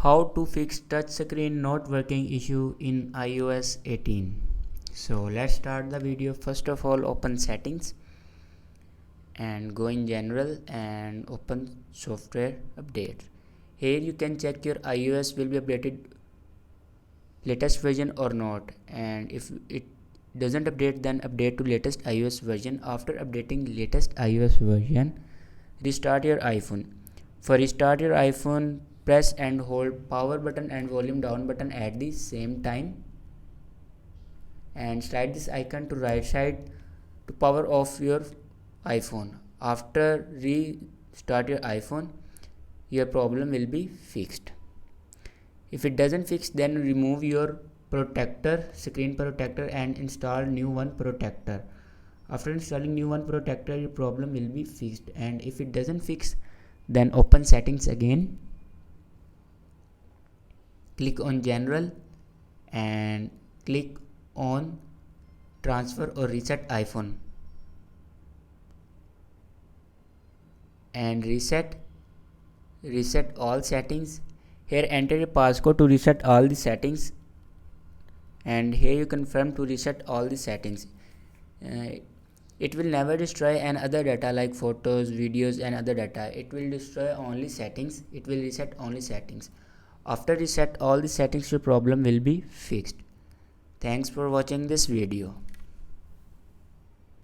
How to fix touchscreen not working issue in iOS 18. So let's start the video. First of all, open settings and go in general and open software updates. Here you can check your iOS will be updated latest version or not, and if it doesn't update, then update to latest iOS version. After updating latest iOS version, restart your iPhone. For restart your iPhone, press and hold power button and volume down button at the same time and slide this icon to right side to power off your iPhone. After restart your iPhone, your problem will be fixed. If it doesn't fix, then remove your screen protector and install new one protector. After installing new one protector, your problem will be fixed. And if it doesn't fix, then open settings again, click on general and click on transfer or reset iPhone and reset all settings. Here enter a passcode to reset all the settings, and here you confirm to reset all the settings. It will never destroy any other data like photos, videos and other data. It will destroy only settings. It will reset only settings. After reset all the settings, your problem will be fixed. Thanks for watching this video.